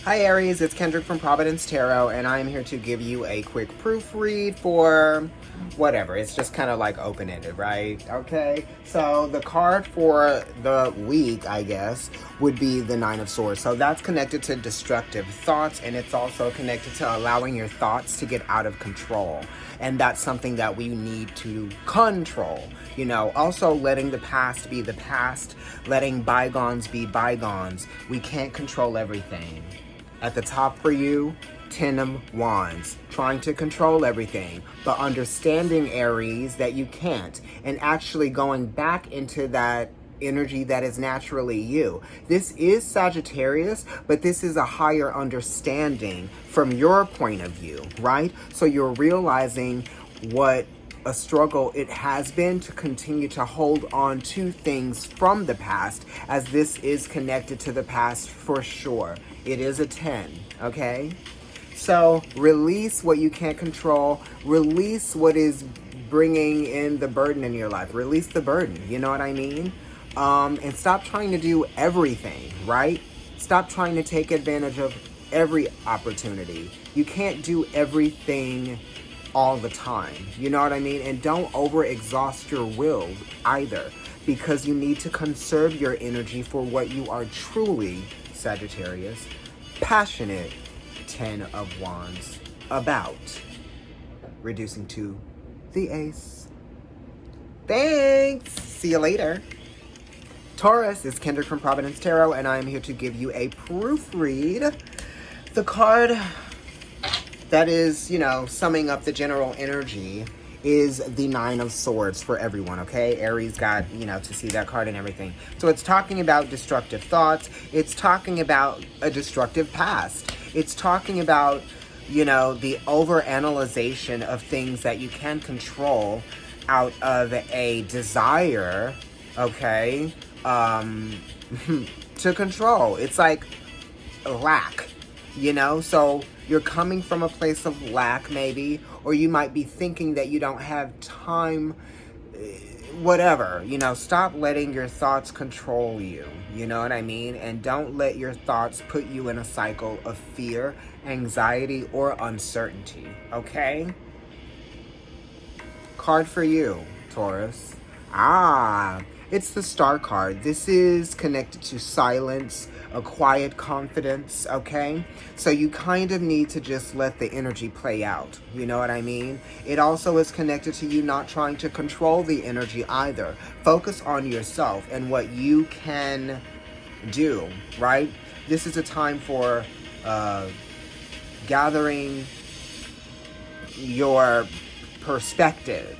Hi Aries, it's Kendrick from Providence Tarot, and I'm here to give you a quick proofread for whatever. It's just kind of like open-ended, right? Okay, so the card for the week, I guess, would be the Nine of Swords. So that's connected to destructive thoughts, and it's also connected to allowing your thoughts to get out of control. And that's something that we need to control. You know, also letting the past be the past, letting bygones be bygones. We can't control everything. At the top for you, 10 of Wands, trying to control everything, but understanding, Aries, that you can't, and actually going back into that energy that is naturally you. This is Sagittarius, but this is a higher understanding from your point of view, right? So you're realizing what a struggle it has been to continue to hold on to things from the past, as this is connected to the past for sure. It is a 10, okay? So release what you can't control. Release what is bringing in the burden in your life. Release the burden, you know what I mean? And stop trying to do everything, right? Stop trying to take advantage of every opportunity. You can't do everything all the time, you know what I mean? And don't overexhaust your will either, because you need to conserve your energy for what you are truly, Sagittarius, passionate 10 of Wands about. Reducing to the Ace. Thanks! See you later. Taurus, is Kendrick from Providence Tarot, and I am here to give you a proofread. The card that is, you know, summing up the general energy is the Nine of Swords for everyone, okay? Aries got, you know, to see that card and everything. So it's talking about destructive thoughts. It's talking about a destructive past. It's talking about, you know, the overanalyzation of things that you can control out of a desire, okay, to control. It's like lack, you know? So you're coming from a place of lack, maybe, or you might be thinking that you don't have time, whatever, you know. Stop letting your thoughts control you, you know what I mean? And don't let your thoughts put you in a cycle of fear, anxiety, or uncertainty, okay? Card for you, Taurus. It's the Star card. This is connected to silence, a quiet confidence, okay? So you kind of need to just let the energy play out, you know what I mean? It also is connected to you not trying to control the energy either. Focus on yourself and what you can do, right? This is a time for gathering your perspective,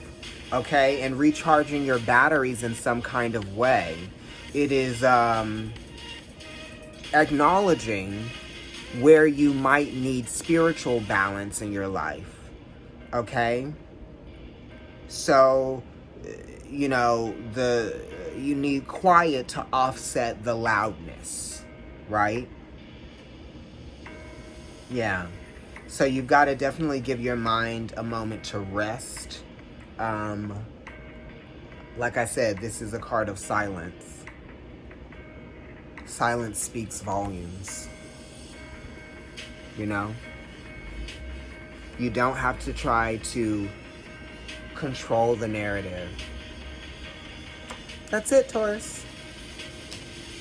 okay, and recharging your batteries in some kind of way. It is acknowledging where you might need spiritual balance in your life, okay? So, you know, you need quiet to offset the loudness, right? Yeah. So you've got to definitely give your mind a moment to rest. Like I said, this is a card of silence. Silence speaks volumes. You know? You don't have to try to control the narrative. That's it, Taurus.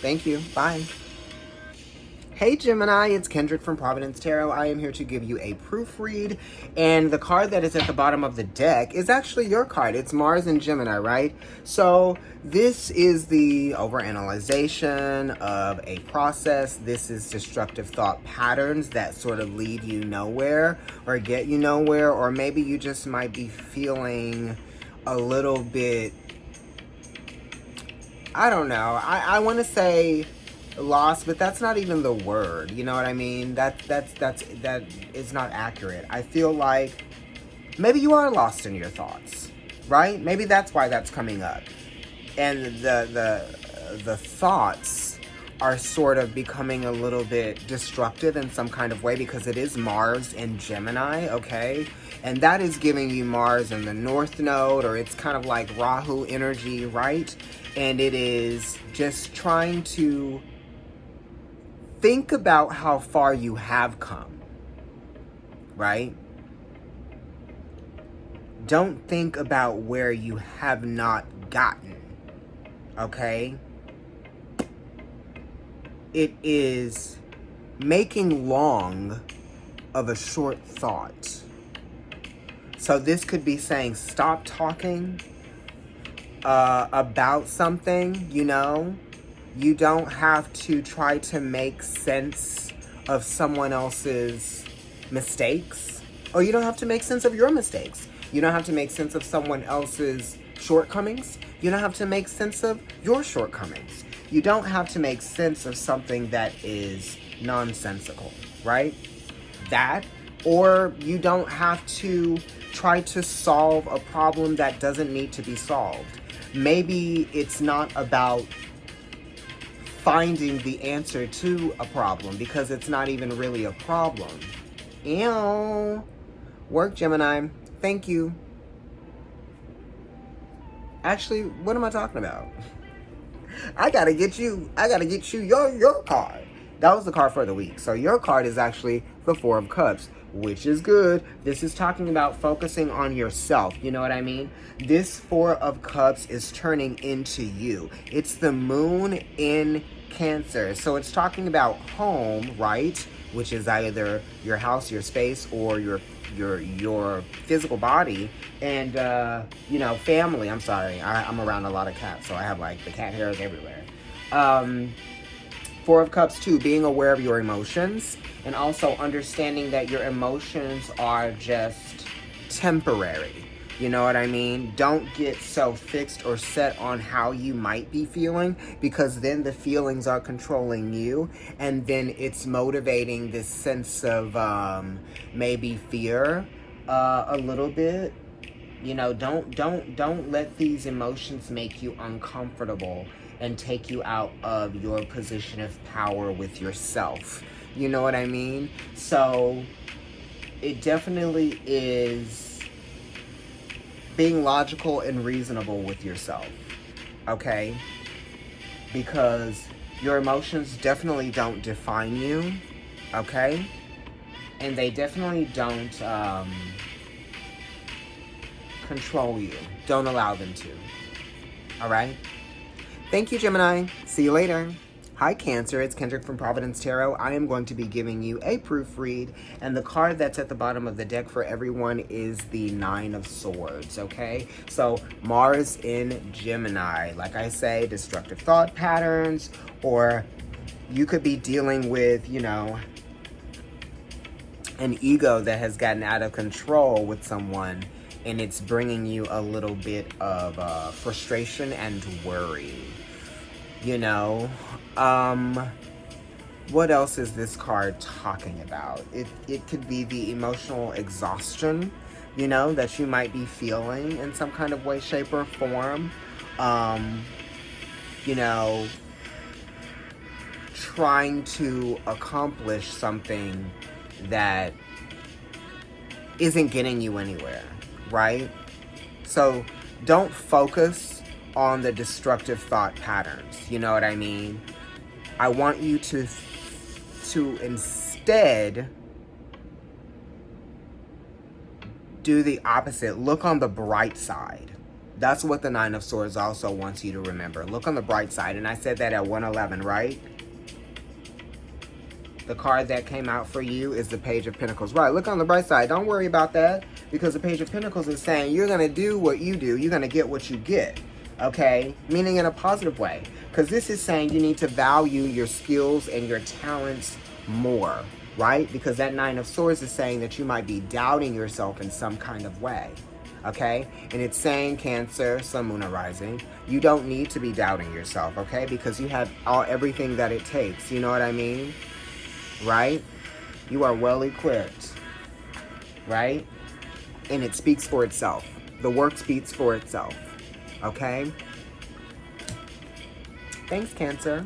Thank you. Bye. Hey Gemini, it's Kendrick from Providence Tarot. I am here to give you a proofread, and the card that is at the bottom of the deck is actually your card. It's Mars and Gemini, right? So this is the overanalyzation of a process. This is destructive thought patterns that sort of lead you nowhere or get you nowhere, or maybe you just might be feeling a little bit, I don't know, I want to say lost, but that's not even the word, you know what I mean? That is not accurate. I feel like maybe you are lost in your thoughts, right? Maybe that's why that's coming up, and the thoughts are sort of becoming a little bit destructive in some kind of way, because it is Mars in Gemini, okay? And that is giving you Mars in the North Node, or it's kind of like Rahu energy, right? And it is just trying to think about how far you have come, right? Don't think about where you have not gotten, okay? It is making long of a short thought. So this could be saying, stop talking about something, you know? You don't have to try to make sense of someone else's mistakes, or you don't have to make sense of your mistakes. You don't have to make sense of someone else's shortcomings. You don't have to make sense of your shortcomings. You don't have to make sense of something that is nonsensical, right? That, or you don't have to try to solve a problem that doesn't need to be solved. Maybe it's not about finding the answer to a problem because it's not even really a problem. Ew. Work, Gemini. Thank you. Actually, what am I talking about? I gotta get you your card. That was the card for the week. So your card is actually the Four of Cups, which is good. This is talking about focusing on yourself. You know what I mean? This Four of Cups is turning into you. It's the moon in Cancer. So it's talking about home, right? Which is either your house, your space, or your physical body, and family. I'm sorry, I'm around a lot of cats, so I have like the cat hairs everywhere. Four of Cups too, being aware of your emotions and also understanding that your emotions are just temporary. You know what I mean? Don't get so fixed or set on how you might be feeling, because then the feelings are controlling you, and then it's motivating this sense of maybe fear a little bit. You know, don't let these emotions make you uncomfortable and take you out of your position of power with yourself. You know what I mean? So it definitely is being logical and reasonable with yourself, okay? Because your emotions definitely don't define you, okay? And they definitely don't control you. Don't allow them to, all right? Thank you, Gemini. See you later. Hi, Cancer. It's Kendrick from Providence Tarot. I am going to be giving you a proofread, and the card that's at the bottom of the deck for everyone is the Nine of Swords, okay? So, Mars in Gemini. Like I say, destructive thought patterns, or you could be dealing with, an ego that has gotten out of control with someone, and it's bringing you a little bit of frustration and worry. What else is this card talking about? It could be the emotional exhaustion, that you might be feeling in some kind of way, shape, or form. Trying to accomplish something that isn't getting you anywhere, right? So don't focus on the destructive thought patterns. You know what I mean? I want you to instead do the opposite. Look on the bright side. That's what the Nine of Swords also wants you to remember. Look on the bright side. And I said that at 111, right? The card that came out for you is the Page of Pentacles. Right, look on the bright side. Don't worry about that, because the Page of Pentacles is saying you're going to do what you do. You're going to get what you get. Okay? Meaning in a positive way. Because this is saying you need to value your skills and your talents more, right? Because that Nine of Swords is saying that you might be doubting yourself in some kind of way, okay? And it's saying, Cancer, Sun, Moon, or Rising, you don't need to be doubting yourself, okay? Because you have everything that it takes, you know what I mean? Right? You are well equipped, right? And it speaks for itself. The work speaks for itself, okay? Thanks, Cancer.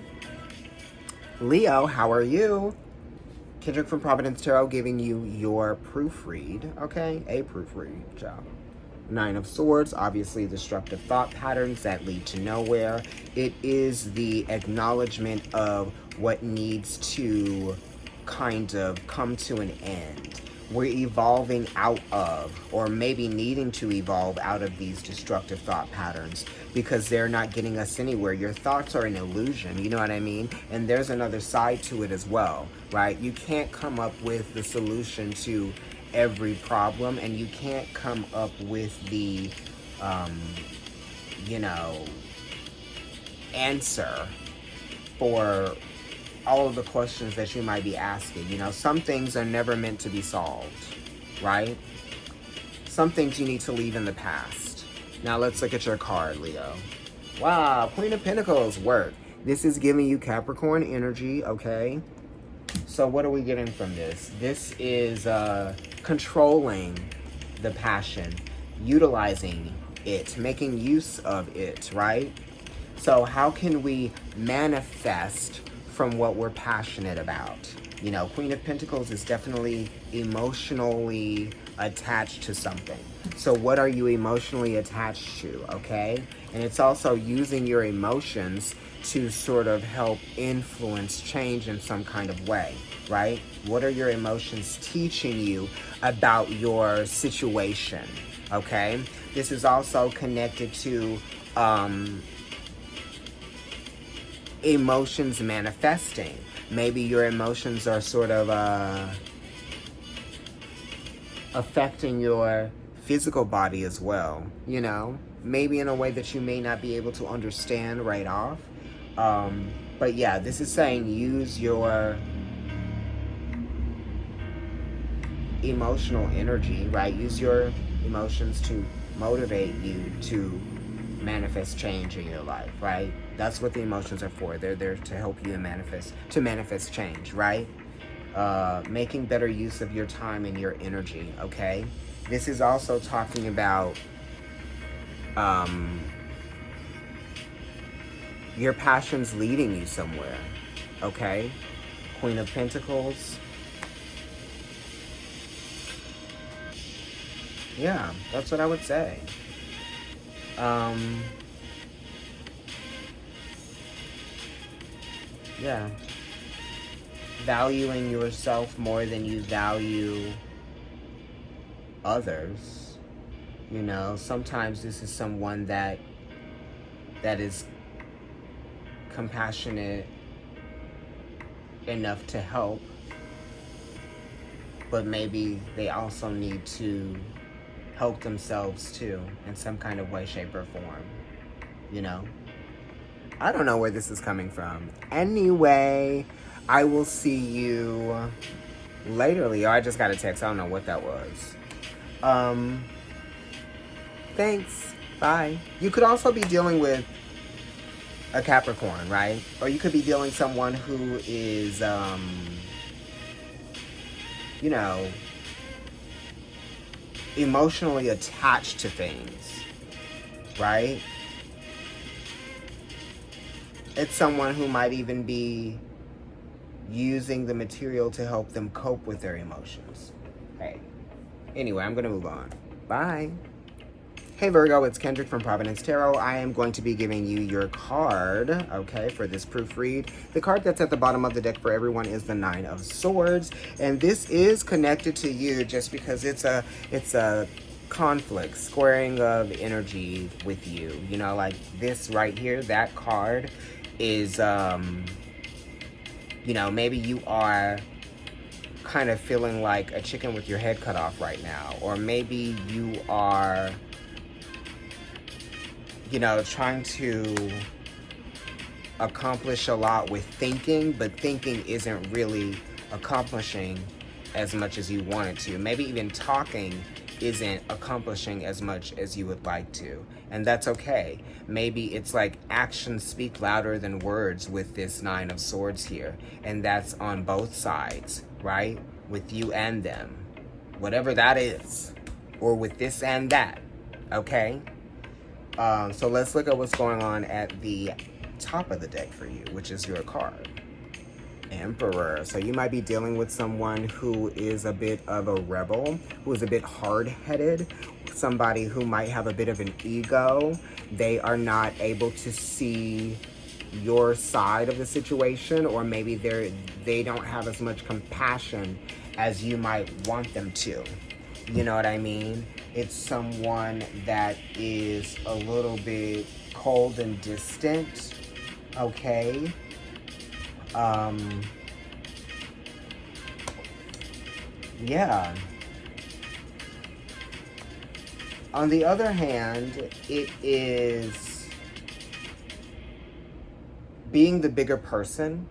Leo, how are you? Kendrick from Providence Tarot giving you your proofread, okay? A proofread, ciao. Nine of Swords, obviously destructive thought patterns that lead to nowhere. It is the acknowledgement of what needs to kind of come to an end. We're evolving out of, or maybe needing to evolve out of these destructive thought patterns because they're not getting us anywhere. Your thoughts are an illusion, you know what I mean? And there's another side to it as well, right? You can't come up with the solution to every problem, and you can't come up with the, you know, answer for all of the questions that you might be asking. You know, some things are never meant to be solved, right? Some things you need to leave in the past. Now let's look at your card, Leo. Wow, Queen of Pentacles, work. This is giving you Capricorn energy, okay? So what are we getting from this? This is controlling the passion, utilizing it, making use of it, right? So how can we manifest from what we're passionate about? You know, Queen of Pentacles is definitely emotionally attached to something. So what are you emotionally attached to, okay? And it's also using your emotions to sort of help influence change in some kind of way, right? What are your emotions teaching you about your situation, okay? This is also connected to emotions manifesting. Maybe your emotions are sort of affecting your physical body as well, you know, maybe in a way that you may not be able to understand right off. But yeah, this is saying use your emotional energy, right? Use your emotions to motivate you to manifest change in your life, right? That's what the emotions are for. They're there to help you manifest change, right? Making better use of your time and your energy, okay? This is also talking about your passions leading you somewhere, okay? Queen of Pentacles. Yeah, that's what I would say. Yeah. Valuing yourself more than you value others. You know, sometimes this is someone that is compassionate enough to help, but maybe they also need to help themselves too in some kind of way, shape, or form. You know? I don't know where this is coming from. Anyway, I will see you later, Leo. I just got a text. I don't know what that was. Thanks. Bye. You could also be dealing with a Capricorn, right? Or you could be dealing with someone who is, you know, emotionally attached to things, right? It's someone who might even be using the material to help them cope with their emotions. Hey. Anyway, I'm going to move on. Bye. Hey Virgo, it's Kendrick from Providence Tarot. I am going to be giving you your card, okay, for this proofread. The card that's at the bottom of the deck for everyone is the Nine of Swords. And this is connected to you just because it's a conflict, squaring of energy with you. You know, like this right here, that card is, you know, maybe you are kind of feeling like a chicken with your head cut off right now. Or maybe you are, you know, trying to accomplish a lot with thinking, but thinking isn't really accomplishing as much as you want it to. Maybe even talking isn't accomplishing as much as you would like to. And that's okay. Maybe it's like actions speak louder than words with this Nine of Swords here. And that's on both sides, right? With you and them. Whatever that is. Or with this and that. Okay? So let's look at what's going on at the top of the deck for you, which is your card. Emperor. So you might be dealing with someone who is a bit of a rebel, who is a bit hard-headed, somebody who might have a bit of an ego. They are not able to see your side of the situation, or maybe they don't have as much compassion as you might want them to. You know what I mean? It's someone that is a little bit cold and distant, okay? Yeah. On the other hand, it is being the bigger person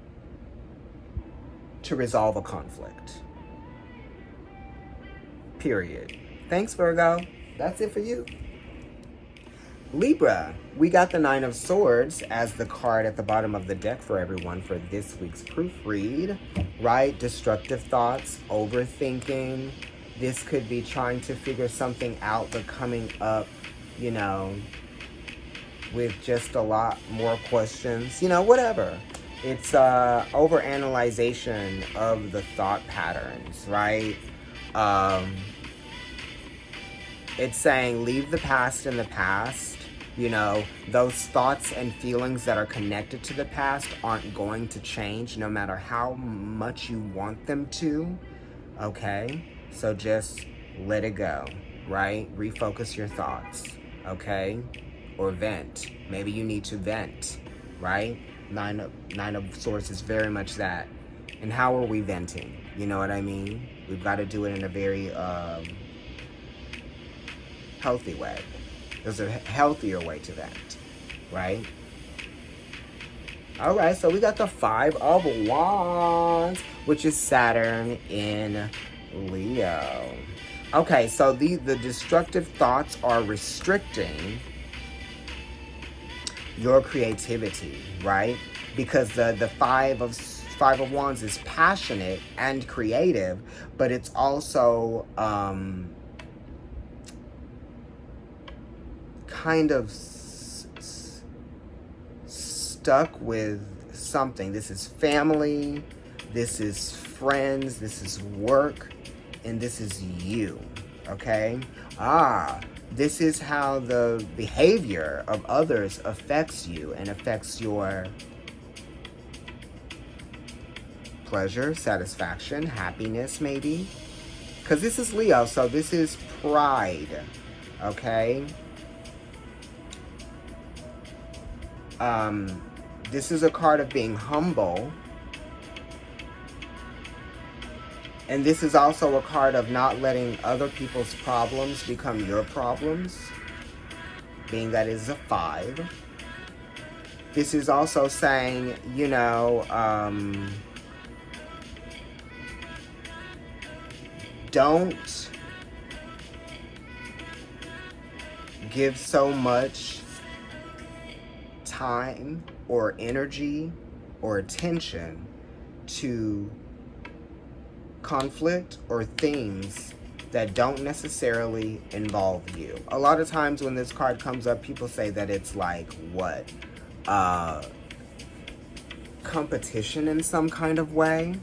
to resolve a conflict. Period. Thanks, Virgo. That's it for you. Libra, we got the Nine of Swords as the card at the bottom of the deck for everyone for this week's proofread, right? Destructive thoughts, overthinking. This could be trying to figure something out, but coming up, you know, with just a lot more questions, you know, whatever. It's overanalyzation of the thought patterns, right? It's saying leave the past in the past. You know, those thoughts and feelings that are connected to the past aren't going to change no matter how much you want them to, okay? So just let it go, right? Refocus your thoughts, okay? Or vent. Maybe you need to vent, right? Nine of Swords is very much that. And how are we venting? You know what I mean? We've got to do it in a very healthy way. There's a healthier way to that, right? All right, so we got the Five of Wands, which is Saturn in Leo. Okay, so the destructive thoughts are restricting your creativity, right? Because the Five of Wands is passionate and creative, but it's also kind of stuck with something. This is family, this is friends, this is work, and this is you, okay? This is how the behavior of others affects you and affects your pleasure, satisfaction, happiness, maybe. Because this is Leo, so this is pride, okay? This is a card of being humble. And this is also a card of not letting other people's problems become your problems, being that is a 5. This is also saying, you know, don't give so much time or energy or attention to conflict or themes that don't necessarily involve you. A lot of times when this card comes up, people say that it's like, what? Competition in some kind of way.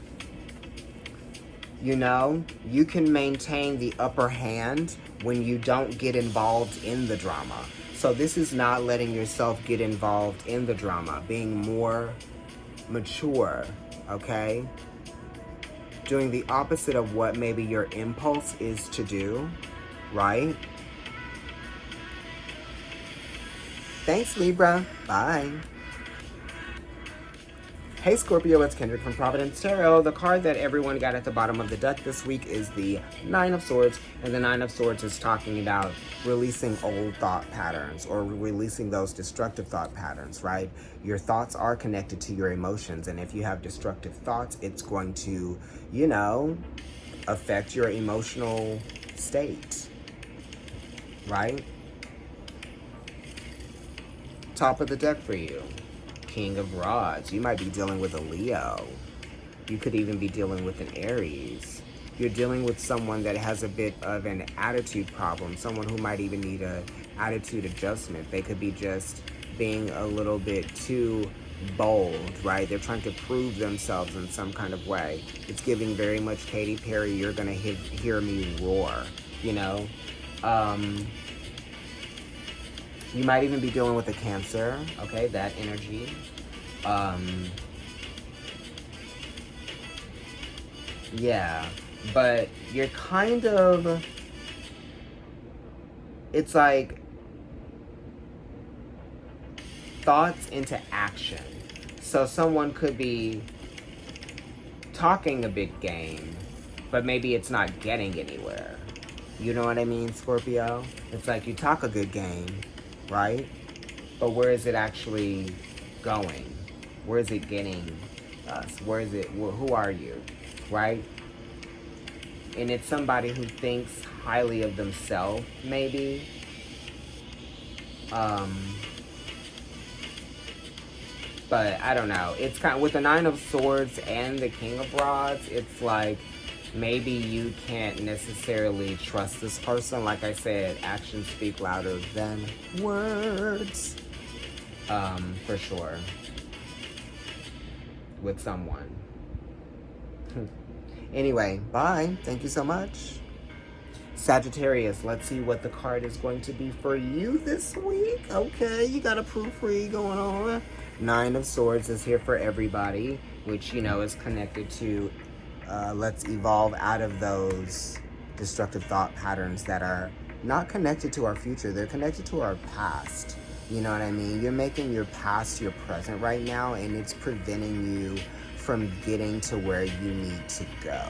You know, you can maintain the upper hand when you don't get involved in the drama. So this is not letting yourself get involved in the drama, being more mature, okay? Doing the opposite of what maybe your impulse is to do, right? Thanks, Libra. Bye. Hey, Scorpio, it's Kendrick from Providence Tarot. The card that everyone got at the bottom of the deck this week is the Nine of Swords, and the Nine of Swords is talking about releasing old thought patterns or releasing those destructive thought patterns, right? Your thoughts are connected to your emotions, and if you have destructive thoughts, it's going to, you know, affect your emotional state, right? Top of the deck for you. King of Rods. You might be dealing with a Leo. You could even be dealing with an Aries. You're dealing with someone that has a bit of an attitude problem, someone who might even need an attitude adjustment. They could be just being a little bit too bold, right? They're trying to prove themselves in some kind of way. It's giving very much Katy Perry, you're gonna hear me roar, you know? You might even be dealing with a Cancer, okay? That energy. Yeah, but you're kind of, it's like thoughts into action. So someone could be talking a big game, but maybe it's not getting anywhere. You know what I mean, Scorpio? It's like you talk a good game, right? But where is it actually going? Where is it getting us? Where is it, who are you, right? And it's somebody who thinks highly of themselves, maybe. But I don't know. It's kind of, with the Nine of Swords and the King of Rods, it's like maybe you can't necessarily trust this person. Like I said, actions speak louder than words. For sure. With someone. Anyway, bye. Thank you so much. Sagittarius, let's see what the card is going to be for you this week. Okay, you got a proofread going on. Nine of Swords is here for everybody, which, you know, is connected to let's evolve out of those destructive thought patterns that are not connected to our future. They're connected to our past. You know what I mean? You're making your past your present right now, and it's preventing you from getting to where you need to go.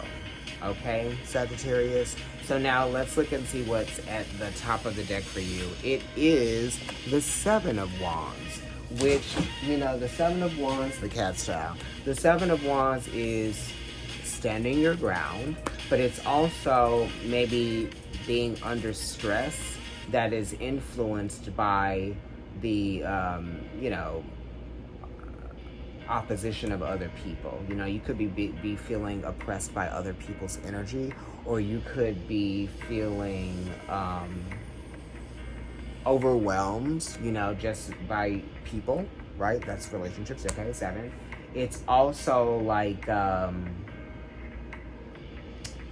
Okay, Sagittarius? So now let's look and see what's at the top of the deck for you. It is the Seven of Wands, which, you know, the Seven of Wands, the cat's child. The Seven of Wands is standing your ground, but it's also maybe being under stress that is influenced by the, you know, opposition of other people. You know, you could be feeling oppressed by other people's energy, or you could be feeling overwhelmed, you know, just by people, right? That's relationships, okay, 7. It's also like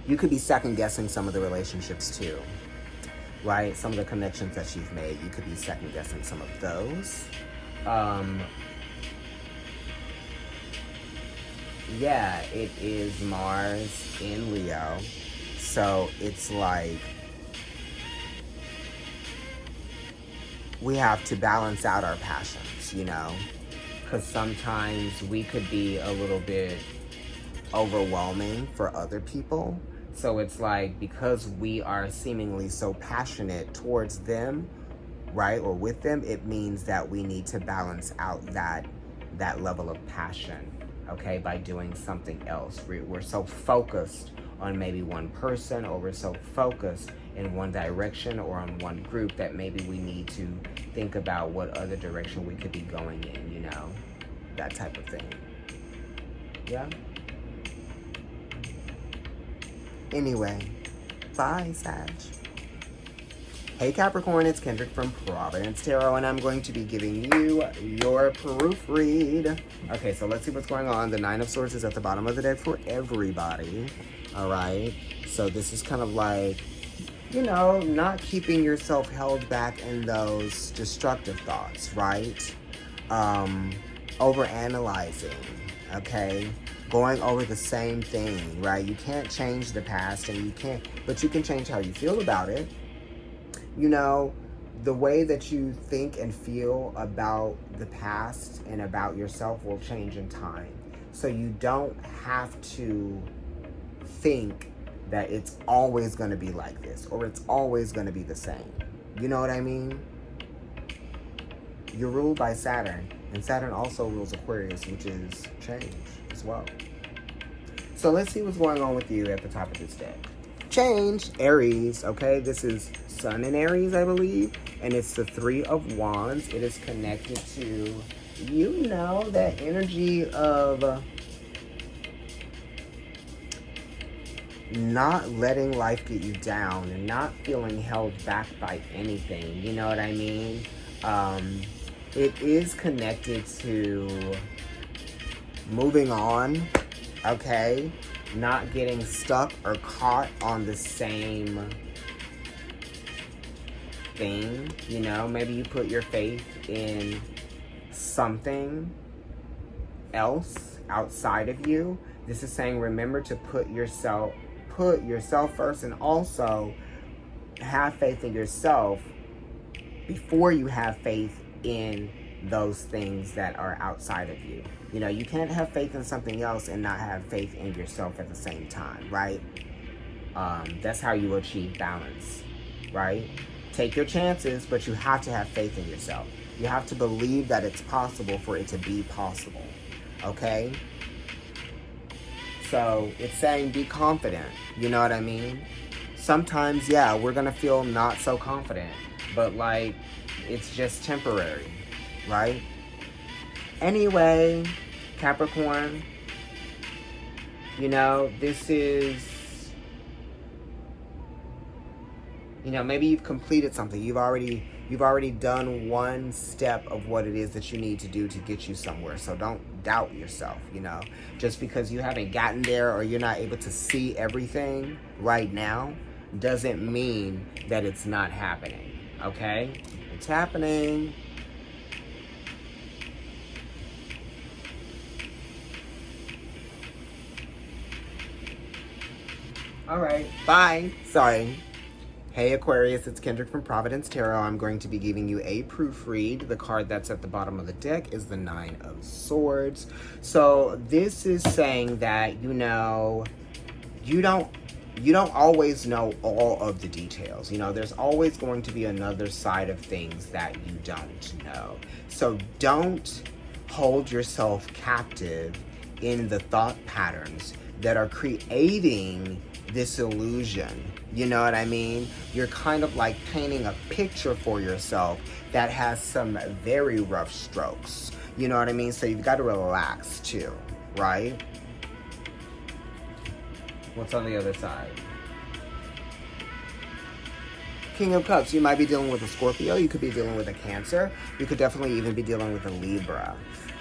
you could be second guessing some of the relationships too, right? Some of the connections that you've made, you could be second guessing some of those. Yeah, it is Mars in Leo. So it's like we have to balance out our passions, you know, because sometimes we could be a little bit overwhelming for other people. So it's like, because we are seemingly so passionate towards them, right, or with them, it means that we need to balance out that level of passion, okay, by doing something else. We're so focused on maybe one person, or we're so focused in one direction or on one group that maybe we need to think about what other direction we could be going in, you know, that type of thing. Yeah. Anyway, bye, Sag. Hey Capricorn, it's Kendrick from Providence Tarot, and I'm going to be giving you your proofread. Okay, so let's see what's going on. The Nine of Swords is at the bottom of the deck for everybody, all right? So this is kind of like, you know, not keeping yourself held back in those destructive thoughts, right? Overanalyzing, okay? Going over the same thing, right? You can't change the past, but you can change how you feel about it. You know, the way that you think and feel about the past and about yourself will change in time. So you don't have to think that it's always going to be like this, or it's always going to be the same. You know what I mean? You're ruled by Saturn, and Saturn also rules Aquarius, which is change as well. So let's see what's going on with you at the top of this deck. Change, Aries, okay? This is Sun in Aries, I believe, and it's the Three of Wands. It is connected to, you know, that energy of not letting life get you down and not feeling held back by anything. You know what I mean? It is connected to moving on, okay? Not getting stuck or caught on the same thing, you know? Maybe you put your faith in something else outside of you. This is saying remember to put yourself first, and also have faith in yourself before you have faith in those things that are outside of you. You know, you can't have faith in something else and not have faith in yourself at the same time, right? That's how you achieve balance, right? Take your chances, but you have to have faith in yourself. You have to believe that it's possible for it to be possible, okay? So it's saying be confident, you know what I mean? Sometimes, yeah, we're gonna feel not so confident, but like, it's just temporary, right? Anyway, Capricorn, you know, this is, you know, maybe you've completed something. You've already done one step of what it is that you need to do to get you somewhere. So don't doubt yourself, you know. Just because you haven't gotten there or you're not able to see everything right now doesn't mean that it's not happening, okay? It's happening. All right, bye. Sorry. Hey Aquarius, it's Kendrick from Providence Tarot. I'm going to be giving you a proofread. The card that's at the bottom of the deck is the Nine of Swords. So this is saying that, you know, you don't always know all of the details. You know, there's always going to be another side of things that you don't know. So don't hold yourself captive in the thought patterns that are creating this illusion. You know what I mean? You're kind of like painting a picture for yourself that has some very rough strokes. You know what I mean? So you've got to relax too, right? What's on the other side? King of Cups. You might be dealing with a Scorpio. You could be dealing with a Cancer. You could definitely even be dealing with a Libra.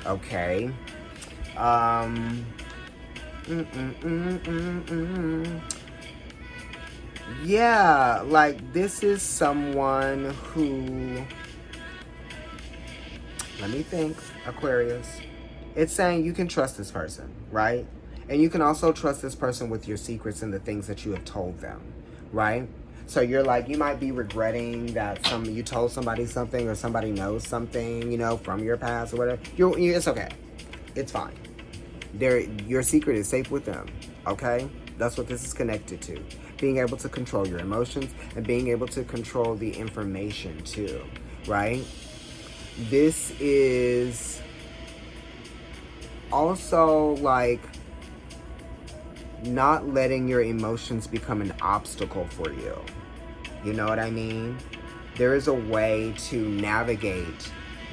Okay. Yeah, like this is someone who, let me think, Aquarius. It's saying you can trust this person, right? And you can also trust this person with your secrets and the things that you have told them, right? So you're like, you might be regretting that you told somebody something, or somebody knows something, you know, from your past or whatever. It's okay. It's fine. Your secret is safe with them, okay? That's what this is connected to. Being able to control your emotions and being able to control the information too, right? This is also like not letting your emotions become an obstacle for you. You know what I mean? There is a way to navigate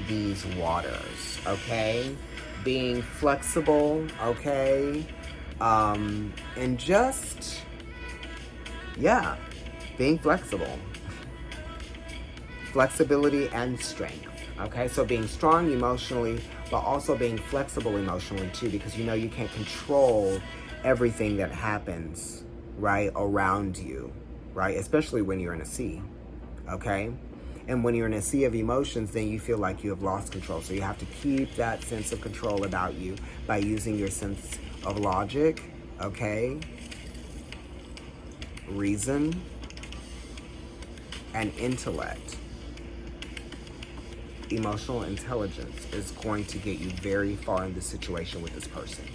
these waters, okay? Being flexible, okay? And just, yeah, being flexible. Flexibility and strength, okay? So being strong emotionally, but also being flexible emotionally too, because you know you can't control everything that happens, right, around you, right? Especially when you're in a sea, okay? And when you're in a sea of emotions, then you feel like you have lost control. So you have to keep that sense of control about you by using your sense of logic, okay? Reason and intellect. Emotional intelligence is going to get you very far in this situation with this person.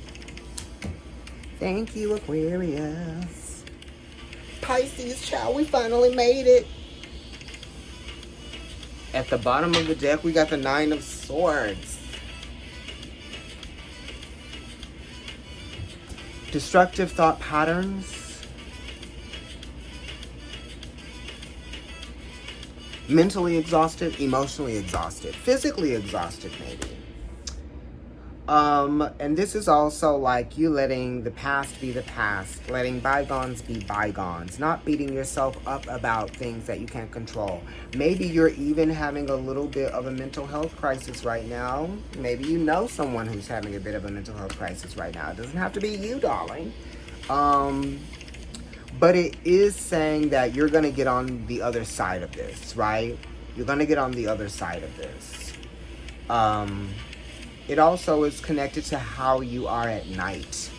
Thank you, Aquarius. Pisces, child, we finally made it. At the bottom of the deck, we got the Nine of Swords. Destructive thought patterns. Mentally exhausted, emotionally exhausted, physically exhausted maybe. And this is also like you letting the past be the past, letting bygones be bygones, not beating yourself up about things that you can't control. Maybe you're even having a little bit of a mental health crisis right now. Maybe you know someone who's having a bit of a mental health crisis right now. It doesn't have to be you, darling. But it is saying that you're going to get on the other side of this, right? You're going to get on the other side of this. It also is connected to how you are at night,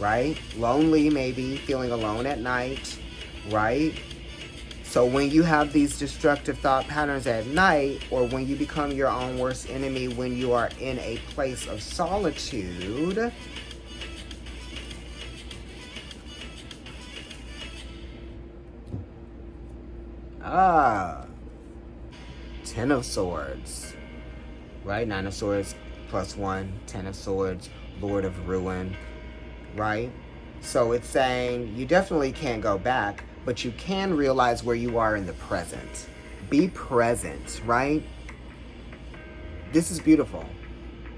right? Lonely, maybe, feeling alone at night, right? So when you have these destructive thought patterns at night, or when you become your own worst enemy when you are in a place of solitude, Ten of Swords, right? Nine of Swords +1, Ten of Swords, Lord of Ruin, right? So it's saying you definitely can't go back, but you can realize where you are in the present. Be present, right? This is beautiful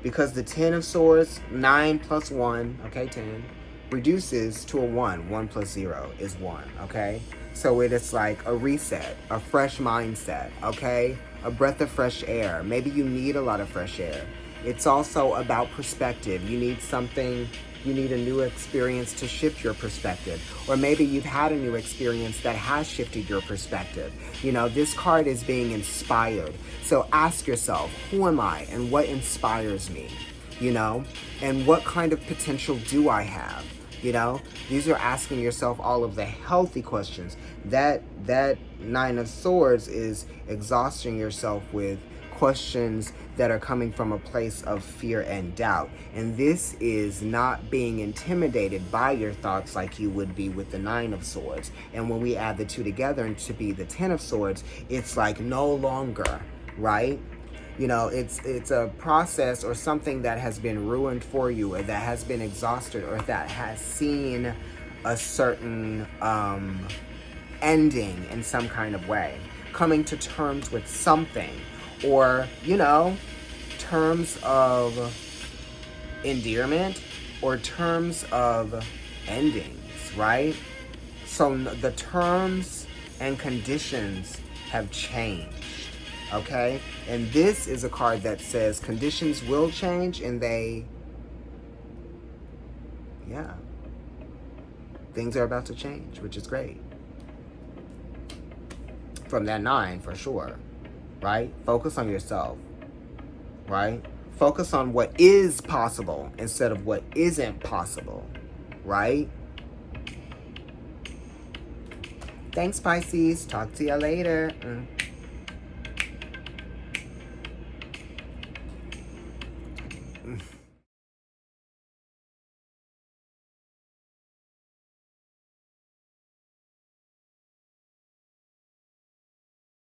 because the Ten of Swords, 9 + 1, okay, 10, reduces to a 1. 1 + 0 is 1, okay? So it is like a reset, a fresh mindset, okay? A breath of fresh air. Maybe you need a lot of fresh air. It's also about perspective. You need something, you need a new experience to shift your perspective. Or maybe you've had a new experience that has shifted your perspective. You know, this card is being inspired. So ask yourself, who am I and what inspires me? You know, and what kind of potential do I have? You know, these are asking yourself all of the healthy questions. That Nine of Swords is exhausting yourself with questions that are coming from a place of fear and doubt. And this is not being intimidated by your thoughts like you would be with the Nine of Swords. And when we add the two together and to be the Ten of Swords, it's like no longer, right? You know, it's a process or something that has been ruined for you, or that has been exhausted, or that has seen a certain ending in some kind of way. Coming to terms with something, or, you know, terms of endearment or terms of endings, right? So the terms and conditions have changed. Okay, and this is a card that says conditions will change, and things are about to change, which is great. From that 9, for sure, right? Focus on yourself, right? Focus on what is possible instead of what isn't possible, right? Thanks, Pisces. Talk to you later.